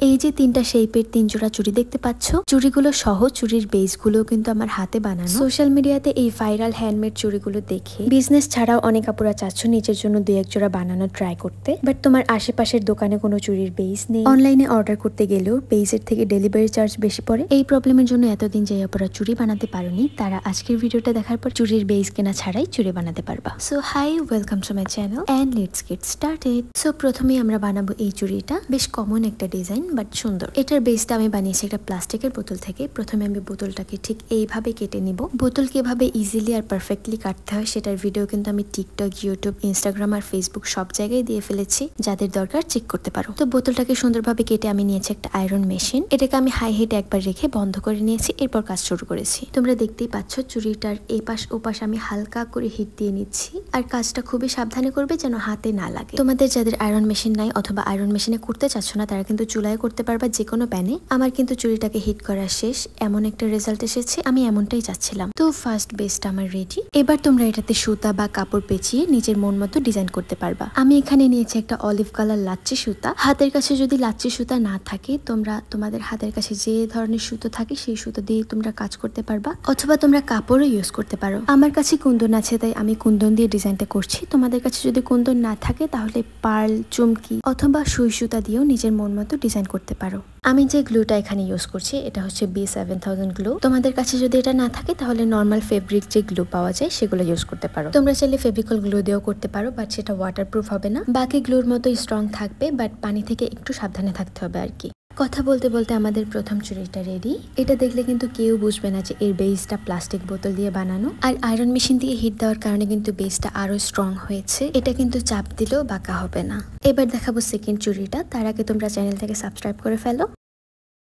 এই যে তিনটা শেপের 3 জোড়া চুড়ি দেখতে পাচ্ছ, চুড়িগুলো সহ চুড়ির বেসগুলো কিন্তু আমার হাতে বানানো। সোশ্যাল মিডিয়াতে এই ভাইরাল হ্যান্ডমেড চুড়িগুলো দেখে বিজনেস ছাড়াও অনেক আপুরা চাচ্ছ নিজের জন্য 2-1 জোড়া বানানো ট্রাই করতে, বাট তোমার আশেপাশের দোকানে কোনো চুড়ির বেস নেই। অনলাইনে অর্ডার করতে গেলেও বেসের থেকে ডেলিভারি চার্জ বেশি পড়ে। এই প্রবলেমের জন্য এতদিন যে আপুরা চুড়ি বানাতে পারোনি, তারা আজকের ভিডিওটা দেখার পর চুড়ির বেস কেনা ছাড়াই চুড়ি বানাতে পারবা। So hi, welcome to my channel and let's get started. So প্রথমেই আমরা বানাবো এই চুড়িটা। বেশ কমন একটা ডিজাইন বাট সুন্দর। এটার বেসটা আমি বানিয়েছি একটা প্লাস্টিকের বোতল থেকে। প্রথমে আমি বোতলটাকে ঠিক এইভাবে কেটে নিব। বোতল কিভাবে ইজিলি আর পারফেক্টলি কাটতে হয় সেটার ভিডিও কিন্তু আমি টিকটক, ইউটিউব, ইনস্টাগ্রাম আর ফেসবুক সব জায়গায় দিয়ে ফেলেছি, যাদের দরকার চেক করতে পারো। তো বোতলটাকে সুন্দরভাবে কেটে আমি নিয়েছি একটা আয়রন মেশিন। এটাকে আমি হাই হিটে একবার রেখে বন্ধ করে নিয়েছি, এরপর কাজ শুরু করেছি। তোমরা দেখতেই পাচ্ছ চুড়িটার এপাশ ওপাশ আমি হালকা করে হিট দিয়ে নিচ্ছি। আর কাজটা খুবই সাবধানে করবে যেন হাতে না লাগে। তোমাদের যাদের আয়রন মেশিন নাই অথবা আয়রন মেশিনে করতে চাচ্ছ না, তারা কিন্তু চুলায় করতে পারবা, যে কোনো প্যানে। আমার কিন্তু চুড়িটাকে হিট করা শেষ, এমন একটা রেজাল্ট এসেছে, আমি এমনটাই চাচ্ছিলাম। তো ফার্স্ট বেসটা আমার রেডি। এবার তোমরা এটাতে সুতা বা কাপড় পেঁচিয়ে নিজের মন মতো ডিজাইন করতে পারবা। আমি এখানে নিয়েছি একটা অলিভ কালার লাচ্ছি সুতা। হাতের কাছে যদি লাচ্ছি সুতা না থাকে, তোমরা তোমাদের হাতের কাছে যে ধরনের সুতো থাকে সেই সুতো দিয়ে তোমরা কাজ করতে পারবা, অথবা তোমরা কাপড়ও ইউজ করতে পারো। আমার কাছে কুন্দন আছে তাই আমি কুন্দন দিয়ে ডিজাইনটা করছি। তোমাদের কাছে যদি কুন্দন না থাকে তাহলে পার্ল, চুমকি অথবা সুই সুতা দিয়েও নিজের মন মতো ডিজাইন করতে পারো। আমি যে গ্লুটা এখানে ইউজ করছি এটা হচ্ছে B7000 গ্লু। তোমাদের কাছে যদি এটা না থাকে তাহলে নর্মাল ফেব্রিক যে গ্লু পাওয়া যায় সেগুলো ইউজ করতে পারো। তোমরা চাইলে ফেব্রিকল গ্লু দিয়েও করতে পারো, বাট সেটা ওয়াটারপ্রুফ হবে না। বাকি গ্লুর মতো স্ট্রং থাকবে, বাট পানি থেকে একটু সাবধানে থাকতে হবে আর কি। কথা বলতে বলতে আমাদের প্রথম চুড়িটা রেডি। এটা দেখলে কিন্তু কেউ বুঝবে না যে এর বেসটা প্লাস্টিক বোতল দিয়ে বানানো। আর আয়রন মেশিন দিয়ে হিট দেওয়ার কারণে কিন্তু বেসটা আরো স্ট্রং হয়েছে। এটা কিন্তু চাপ দিলেও বাঁকা হবে না। এবার দেখাবো সেকেন্ড চুড়িটা। তার আগে তোমরা চ্যানেলটাকে সাবস্ক্রাইব করে ফেলো।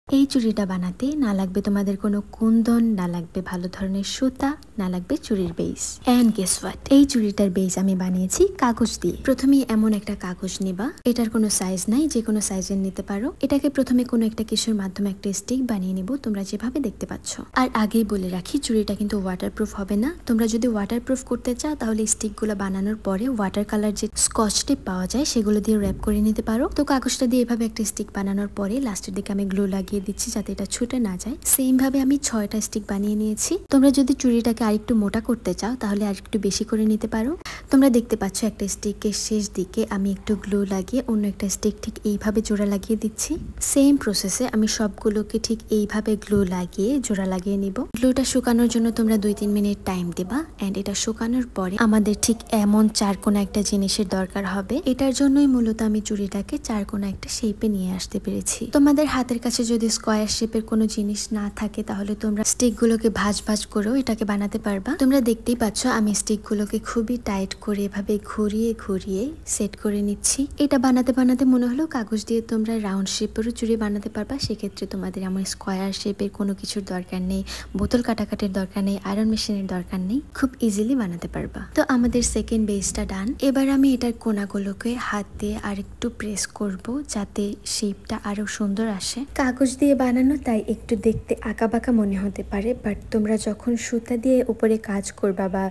এই চুড়িটা বানাতে না লাগবে তোমাদের কোনো কুন্দন, না লাগবে ভালো ধরনের সুতা, না লাগবে চুড়ির বেস। এন্ড গেস হোয়াট, এই চুড়িটার বেস আমি বানিয়েছি কাগজ দিয়ে। প্রথমে এমন একটা কাগজ নিবা, এটার কোনো সাইজ নাই, যে কোনো সাইজের নিতে পারো। এটাকে প্রথমে কোনো একটা কিছুর মাধ্যমে একটা স্টিক বানিয়ে নিব, তোমরা যেভাবে দেখতে পাচ্ছ। আর আগেই বলে রাখি, চুড়িটা কিন্তু ওয়াটারপ্রুফ হবে না। তোমরা যদি ওয়াটারপ্রুফ করতে চাও তাহলে স্টিকগুলো বানানোর পরে ওয়াটার কালার যে স্কচ টেপ পাওয়া যায় সেগুলো দিয়ে র্যাপ করে নিতে পারো। তো কাগজটা দিয়ে এভাবে একটা স্টিক বানানোর পরে লাস্টের দিকে আমি গ্লু লাগিয়ে দিচ্ছি যাতে এটা ছুটে না যায়। সেম ভাবে আমি 6টা স্টিক বানিয়ে নিয়েছি। তোমরা যদি চুড়িটাকে আরেকটু মোটা করতে চাও তাহলে আরেকটু বেশি করে নিতে পারো। তোমরা দেখতে পাচ্ছ একটা স্টিকের শেষ দিকে আমি একটু গ্লু লাগিয়ে অন্য একটা স্টিক ঠিক এইভাবে জোড়া লাগিয়ে দিচ্ছি। সেম প্রসেসে আমি সবগুলোকে ঠিক এইভাবে গ্লু লাগিয়ে জোড়া লাগিয়ে নিব। গ্লুটা শুকানোর জন্য তোমরা 2-3 মিনিট টাইম দেবা। এন্ড এটা শুকানোর পরে আমাদের ঠিক এমন চারকোনা একটা জিনিসের দরকার হবে। এটার জন্যই মূলত আমি চুড়িটাকে চারকোনা একটা শেপে নিয়ে আসতে পেরেছি। তোমাদের হাতের কাছে যদি স্কয়ার শেপের কোনো জিনিস না থাকে তাহলে তোমরা স্টিক গুলোকে ভাঁজ ভাঁজ করেও এটাকে বানাতে পারবা। তোমরা দেখতেই পাচ্ছ আমি স্টিক গুলোকে খুবই টাইট করে এভাবে ঘুরিয়ে ঘুরিয়ে সেট করে নিচ্ছি। এটা বানাতে বানাতে মনে হলো কাগজ দিয়ে তোমরা রাউন্ড শেপেরও চুড়ি বানাতে পারবা। সেক্ষেত্রে তোমাদের এমন স্কয়ার শেপের কোনো কিছুর দরকার নেই, বোতল কাটাকাটির দরকার নেই, আয়রন মেশিনের দরকার নেই, খুব ইজিলি বানাতে পারবা। তো আমাদের সেকেন্ড বেসটা ডান। এবার আমি এটার কোনাগুলোকে হাত দিয়ে আর একটু প্রেস করব যাতে শেপটা আরো সুন্দর আসে। কাগজ দিয়ে বানানো তাই একটু দেখতে আঁকাবাঁকা মনে হতে পারে, বাট তোমরা যখন সুতা দিয়ে উপরে কাজ করবা বা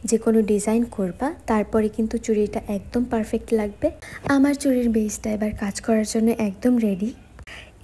যে কোনো ডিজাইন করবা তারপরে কিন্তু চুড়িটা একদম পারফেক্ট লাগবে। আমার চুড়ির বেসটা এবার কাজ করার জন্য একদম রেডি।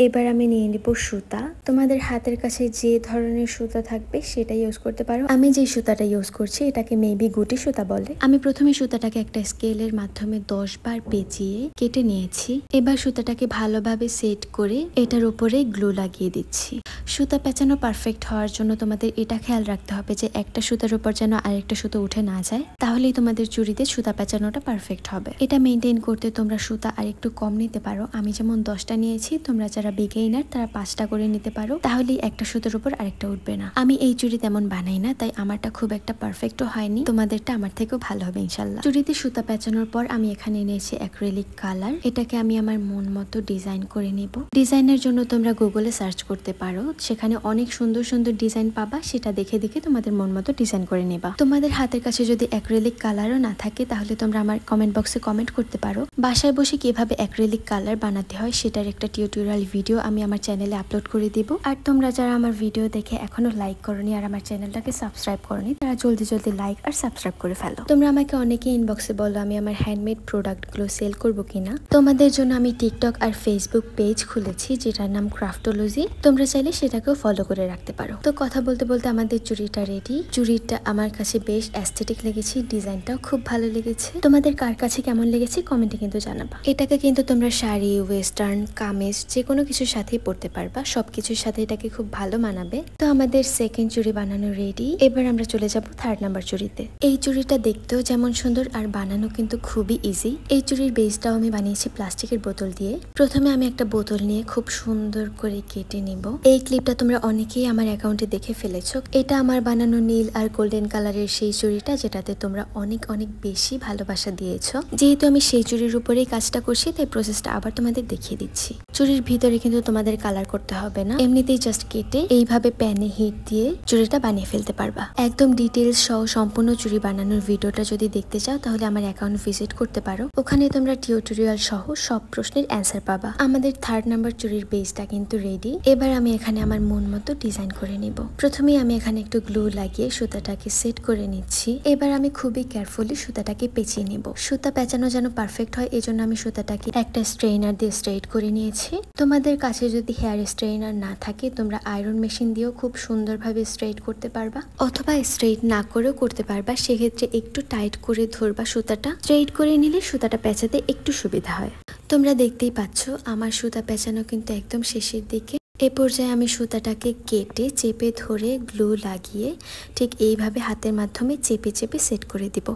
এবার আমি নিয়ে নিব সুতা। তোমাদের হাতের কাছে যে ধরনের সুতা থাকবে সেটা ইউজ করতে পারো। আমি যে সুতাটা ইউজ করছি এটাকে মেবি গুটি সুতা বলে। আমি প্রথমে সুতাটাকে একটা স্কেলের মাধ্যমে 10 বার পেঁচিয়ে কেটে নিয়েছি। এবার সুতাটাকে ভালোভাবে সেট করে এটার উপরে গ্লু লাগিয়ে দিচ্ছি। সুতা পেঁচানো পারফেক্ট হওয়ার জন্য তোমাদের এটা খেয়াল রাখতে হবে যে একটা সুতার উপর যেন আরেকটা সুতো উঠে না যায়, তাহলেই তোমাদের চুড়িতে সুতা পেঁচানোটা পারফেক্ট হবে। এটা মেনটেন করতে তোমরা সুতা আর একটু কম নিতে পারো। আমি যেমন 10টা নিয়েছি, তোমরা যারা বিগিনার তারা 5টা করে নিতে পারো, তাহলে একটা সুতোর উপর আরেকটা উঠবে না। আমি এই চুড়ি তেমন বানাই না তাই আমারটা খুব একটা পারফেক্টও হয়নি, তোমাদেরটা আমার থেকেও ভালো হবে ইনশাল্লাহ। চুড়িতে সুতা পেঁচানোর পর আমি এখানে নিয়েছি অ্যাক্রিলিক কালার। এটাকে আমি আমার মন মতো ডিজাইন করে নেব। ডিজাইনের জন্য তোমরা গুগলে সার্চ করতে পারো, সেখানে অনেক সুন্দর সুন্দর ডিজাইন পাবা। সেটা দেখে দেখে তোমাদের মন মতো ডিজাইন করে নেবা। তোমাদের হাতের কাছে যদি অ্যাক্রিলিক কালারও না থাকে তাহলে তোমরা আমার কমেন্ট বক্সে কমেন্ট করতে পারো। বাসায় বসে কিভাবে অ্যাক্রিলিক কালার বানাতে হয় সেটার একটা টিউটোরিয়াল ভিডিও আমি আমার চ্যানেলে আপলোড করে দিব। আর তোমরা যারা আমার ভিডিও দেখে এখনো লাইক করোনি আর আমার চ্যানেলটাকে সাবস্ক্রাইব করোনি, তারা তারা জলদি জলদি লাইক আর সাবস্ক্রাইব করে ফেলো। তোমরা আমাকে অনেকে ইনবক্সে বলো আমি আমার হ্যান্ডমেড প্রোডাক্টগুলো সেল করবো কিনা। তোমাদের জন্য আমি টিকটক আর ফেসবুক পেজ খুলেছি যেটার নাম ক্রাফটোলজি। তোমরা চাইলে সেটাকেও ফলো করে রাখতে পারো। তো কথা বলতে বলতে আমাদের চুড়িটা রেডি। চুড়িটা আমার কাছে বেশ অ্যাস্থেটিক লেগেছে, ডিজাইনটাও খুব ভালো লেগেছে। তোমাদের কার কাছে কেমন লেগেছে কমেন্টে কিন্তু জানাবা। এটাকে কিন্তু তোমরা শাড়ি, ওয়েস্টার্ন, কামিজ যে কোনো কিছুর সাথেই পরতে পারবা। সবকিছুর সাথে এটাকে খুব ভালো মানাবে। তো আমাদের সেকেন্ড চুড়ি বানানো রেডি। এবার আমরা চলে যাব থার্ড নাম্বার চুড়িতে। এই চুড়িটা দেখতেও যেমন সুন্দর আর বানানো কিন্তু খুবই ইজি। এই চুড়ির বেসটাও আমি বানিয়েছি প্লাস্টিকের বোতল দিয়ে। প্রথমে আমি একটা বোতল নিয়ে খুব সুন্দর করে কেটে নিব। এই ক্লিপটা তোমরা অনেকেই আমার অ্যাকাউন্টে দেখে ফেলেছো। এটা আমার বানানো নীল আর গোল্ডেন কালারের সেই চুড়িটা যেটাতে তোমরা অনেক অনেক বেশি ভালোবাসা দিয়েছো। যেহেতু আমি সেই চুড়ির উপরেই কাজটা করছি তাই প্রসেসটা আবার তোমাদের দেখিয়ে দিচ্ছি। চুড়ির ভিতরে কিন্তু তোমাদের কালার করতে হবে না, এমনিতেই জাস্ট কেটে এইভাবে প্যানে হিট দিয়ে চুড়িটা বানিয়ে ফেলতে পারবা। একদম ডিটেলস সহ সম্পূর্ণ চুড়ি বানানোর ভিডিওটা যদি দেখতে চাও তাহলে আমার অ্যাকাউন্ট ভিজিট করতে পারো। ওখানে তোমরা টিউটোরিয়াল সহ সব প্রশ্নের অ্যান্সার পাবা। আমাদের থার্ড নাম্বার চুড়ির বেসটা কিন্তু রেডি। এবার আমি এখানে আমার মন মতো ডিজাইন করে নিব। প্রথমেই আমি এখানে একটু গ্লু লাগিয়ে সুতাটাকে সেট করে নিচ্ছি। এবার আমি খুবই কেয়ারফুলি সুতাটাকে পেঁচিয়ে নিব। সুতা পেঁচানো যেন পারফেক্ট হয় এজন্য আমি সুতাটাকে একটা স্ট্রেইনার দিয়ে স্ট্রেট করে নিয়েছি। তোমাদের কাছে যদি হেয়ার স্ট্রেইনার না থাকে তোমরা আয়রন মেশিন দিয়েও খুব সুন্দরভাবে স্ট্রেট করতে পারবা, অথবা স্ট্রেট না করেও করতে পারবা। সেক্ষেত্রে একটু টাইট করে ধরবা সুতাটা। স্ট্রেট করে নিলে সুতাটা পেঁচাতে একটু সুবিধা হয়। তোমরা দেখতেই পাচ্ছ আমার সুতা পেঁচানো কিন্তু একদম শেষের দিকে। এ পর্যায়ে আমি সুতাটাকে কেটে চেপে ধরে গ্লু লাগিয়ে ঠিক এইভাবে হাতের মাধ্যমে চেপে চেপে সেট করে দিব।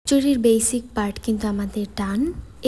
চুড়ির বেসিক পার্ট কিন্তু আমাদের ডান।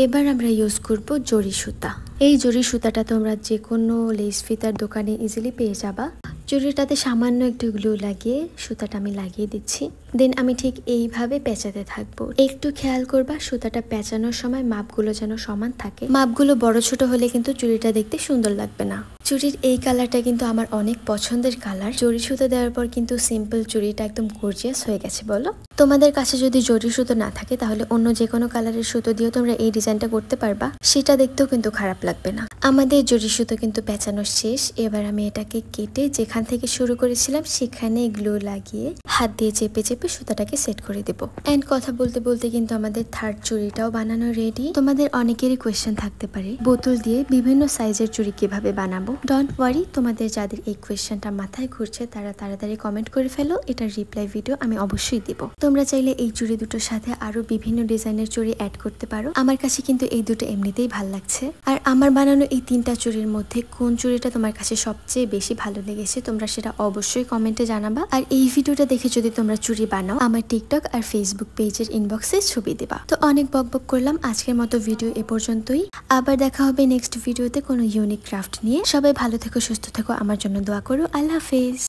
এবার আমরা ইউজ করব জরি সুতা। এই জরি সুতাটা তোমরা যে কোনো লেস ফিতার দোকানে ইজিলি পেয়ে যাবা। চুড়িটাতে সামান্য একটু গ্লু লাগিয়ে সুতাটা আমি লাগিয়ে দিচ্ছি। দেন আমি ঠিক এইভাবে পেঁচাতে থাকবো। একটু খেয়াল করবা সুতাটা পেঁচানোর সময় মাপগুলো যেন সমান থাকে। মাপগুলো বড় ছোট হলে কিন্তু চুড়িটা দেখতে সুন্দর লাগবে না। চুড়ির এই কালারটা কিন্তু আমার অনেক পছন্দের কালার। জরি সুতো দেওয়ার পর কিন্তু সিম্পল চুড়িটা একদম গর্জিয়াস হয়ে গেছে বলো। তোমাদের কাছে যদি জরি সুতো না থাকে তাহলে অন্য যে কোনো কালারের সুতো দিয়েও তোমরা এই ডিজাইনটা করতে পারবা, সেটা দেখতেও কিন্তু খারাপ লাগবে না। আমাদের জরি সুতো কিন্তু পেঁচানো শেষ। এবার আমি এটাকে কেটে যেখান থেকে শুরু করেছিলাম সেখানে গ্লু লাগিয়ে হাত দিয়ে চেপে চেপে সুতাটাকে সেট করে দেব। এন্ড কথা বলতে বলতে কিন্তু আমাদের থার্ড চুড়িটাও বানানো রেডি। তোমাদের অনেকেরই কোয়েশ্চেন থাকতে পারে বোতল দিয়ে বিভিন্ন সাইজের চুড়ি কিভাবে বানাবো। ডোন্ট ওয়ারি, তোমাদের যাদের এই কোয়েশ্চেনটা মাথায় ঘুরছে তারা তাড়াতাড়ি কমেন্ট করে ফেলো, এটার রিপ্লাই ভিডিও আমি অবশ্যই দিব। তোমরা চাইলে এই চুড়ি দুটোর সাথে আরো বিভিন্ন ডিজাইনের চুড়ি অ্যাড করতে পারো। আমার কাছে কিন্তু এই দুটো এমনিতেই ভাল লাগছে। আর আমার বানানো এই তিনটা চুড়ির মধ্যে কোন চুড়িটা তোমার কাছে সবচেয়ে বেশি ভালো লেগেছে তোমরা সেটা অবশ্যই কমেন্টে জানাবা। আর এই ভিডিওটা দেখে যদি তোমরা চুড়ি বানাও আমার টিকটক আর ফেসবুক পেজের ইনবক্সে ছবি দেবা। তো অনেক বকবক করলাম, আজকের মতো ভিডিও এ পর্যন্তই। আবার দেখা হবে নেক্সট ভিডিওতে কোনো ইউনিক ক্রাফট নিয়ে। সবাই ভালো থেকো, সুস্থ থেকো, আমার জন্য দোয়া করো। আল্লাহ হাফেজ।